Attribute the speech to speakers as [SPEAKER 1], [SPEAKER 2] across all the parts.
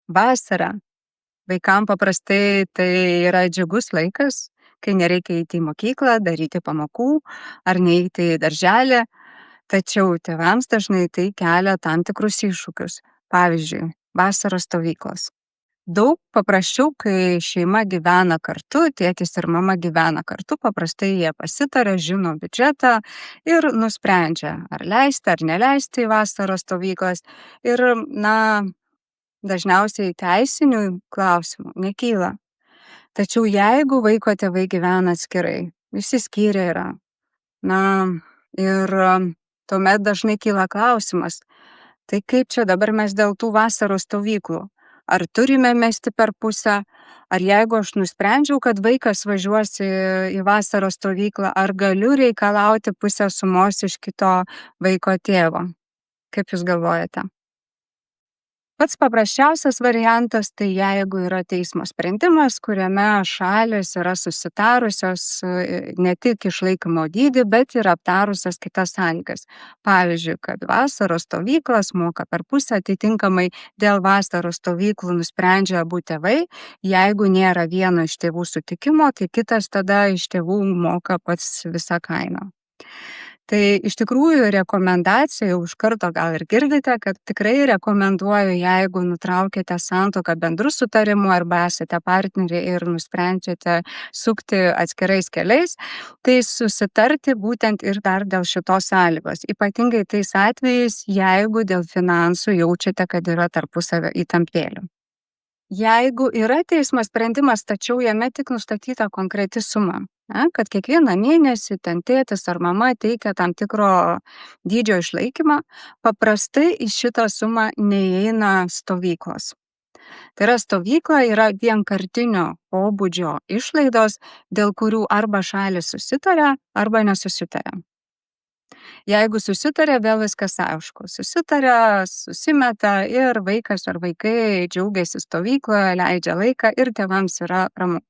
[SPEAKER 1] Vasara. Vaikam paprastai tai yra džiugus laikas, kai nereikia eiti į mokyklą, daryti pamokų ar neiti į darželį, tačiau tėvams dažnai tai kelia tam tikrus iššūkius. Pavyzdžiui, vasaros stovyklos. Daug paprasčiau, kai šeima gyvena kartu, tėtis ir mama gyvena kartu, paprastai jie pasitaria, žino biudžetą ir nusprendžia, ar leisti ar neleisti į vasaros stovyklas. Ir, dažniausiai teisinių klausimų nekyla. Tačiau jeigu vaiko tėvai gyvena atskirai, išsiskyrę yra, na ir tuomet dažnai kyla klausimas, tai kaip čia dabar mes dėl tų vasaros stovyklų? Ar turime mesti per pusę? Ar jeigu aš nusprendžiau, kad vaikas važiuos į vasaros stovyklą, ar galiu reikalauti pusę sumos iš kito vaiko tėvo? Kaip Jūs galvojate? Pats paprasčiausias variantas tai jeigu yra teismo sprendimas, kuriame šalys yra susitarusios ne tik išlaikymo dydį, bet ir aptarusios kitas sąlygas. Pavyzdžiui, kad vasaros stovyklas moka per pusę, atitinkamai dėl vasaros stovyklų nusprendžia abu tėvai. Jeigu nėra vieno iš tėvų sutikimo, tai kitas tada iš tėvų moka pats visą kainą. Tai iš tikrųjų rekomendacija, jau iš karto gal ir girdite, kad tikrai rekomenduoju, jeigu nutraukėte santuoką bendru sutarimu arba esate partneriai ir nusprendžiate sukti atskirais keliais, tai susitarti būtent ir dar dėl šitos sąlygos. Ypatingai tais atvejais, jeigu dėl finansų jaučiate, kad yra tarpusavio įtampėlių. Jeigu yra teismo sprendimas, tačiau jame tik nustatyta konkreti suma, kad kiekvieną mėnesį ten tėtis ar mama teikia tam tikro dydžio išlaikymą, paprastai į šitą sumą neįeina stovyklos. Tai yra stovykla yra vienkartinio pobūdžio išlaidos, dėl kurių arba šalys susitaria, arba nesusitaria. Jeigu susitaria, vėl viskas aišku. Susitaria, susimeta ir vaikas ar vaikai džiaugiasi stovykloje, leidžia laiką ir tėvams yra ramu.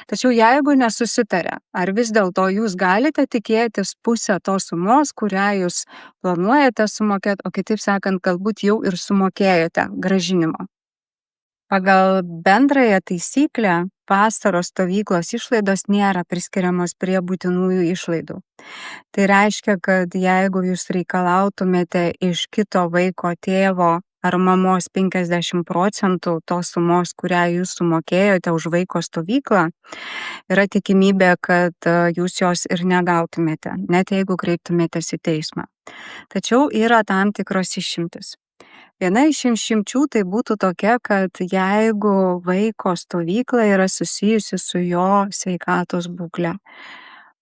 [SPEAKER 1] Tačiau jeigu nesusitaria, ar vis dėlto jūs galite tikėtis pusę tos sumos, kurią jūs planuojate sumokėti, o kitaip sakant, galbūt jau ir sumokėjote grąžinimo. Pagal bendrąją taisyklę vasaros stovyklos išlaidos nėra priskiriamos prie būtinųjų išlaidų. Tai reiškia, kad jeigu jūs reikalautumėte iš kito vaiko tėvo ar mamos 50% tos sumos, kurią jūs sumokėjote už vaiko stovyklą, yra tikimybė, kad jūs jos ir negautumėte, net jeigu kreiptumėtės į teismą. Tačiau yra tam tikros išimtis. Viena iš išimčių tai būtų tokia, kad jeigu vaiko stovykla yra susijusi su jo sveikatos būklė.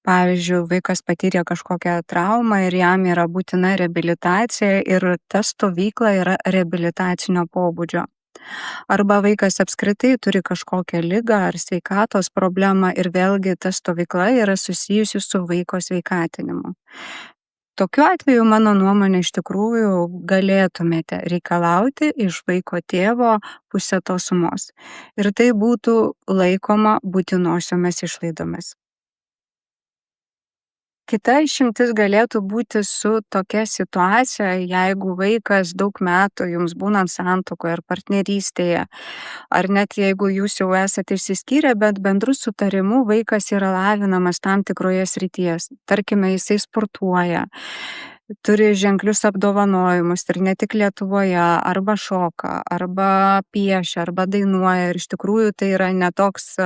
[SPEAKER 1] Pavyzdžiui, vaikas patyrė kažkokią traumą ir jam yra būtina reabilitacija ir ta stovykla yra reabilitacinio pobūdžio. Arba vaikas apskritai turi kažkokią ligą ar sveikatos problemą ir vėlgi ta stovykla yra susijusi su vaiko sveikatinimu. Tokiu atveju, mano nuomonė, iš tikrųjų galėtumėte reikalauti iš vaiko tėvo pusę tos sumos. Ir tai būtų laikoma būtinosiomis išlaidomis. Kita išimtis galėtų būti su tokia situacija, jeigu vaikas daug metų jums būnant santuokoje ar partnerystėje, ar net jeigu jūs jau esate išsiskyrę, bet bendru sutarimu vaikas yra lavinamas tam tikroje srityje. Tarkime, jisai sportuoja, turi ženklius apdovanojimus ir ne tik Lietuvoje, arba šoka, arba piešia, arba dainuoja. Ir iš tikrųjų tai yra netoks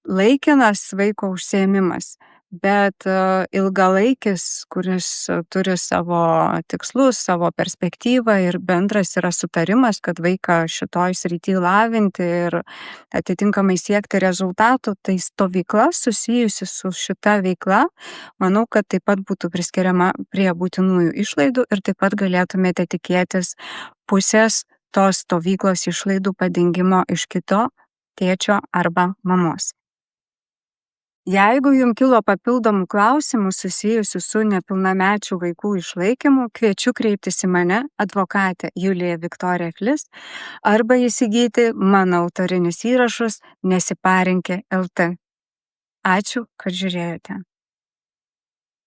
[SPEAKER 1] laikinas vaiko užsiėmimas, bet ilgalaikis, kuris turi savo tikslus, savo perspektyvą ir bendras yra sutarimas, kad vaiką šitoj srity lavinti ir atitinkamai siekti rezultatų, tai stovykla susijusi su šita veikla, manau, kad taip pat būtų priskiriama prie būtinųjų išlaidų ir taip pat galėtumėte tikėtis pusės tos stovyklos išlaidų padengimo iš kito tėčio arba mamos. Jeigu jums kilo papildomų klausimų susijusių su nepilnamečių vaikų išlaikymu, kviečiu kreiptis į mane, advokatę Juliją Viktoriją Flis, arba įsigyti mano autorinius įrašus Nesiparinkė LT. Ačiū, kad žiūrėjote.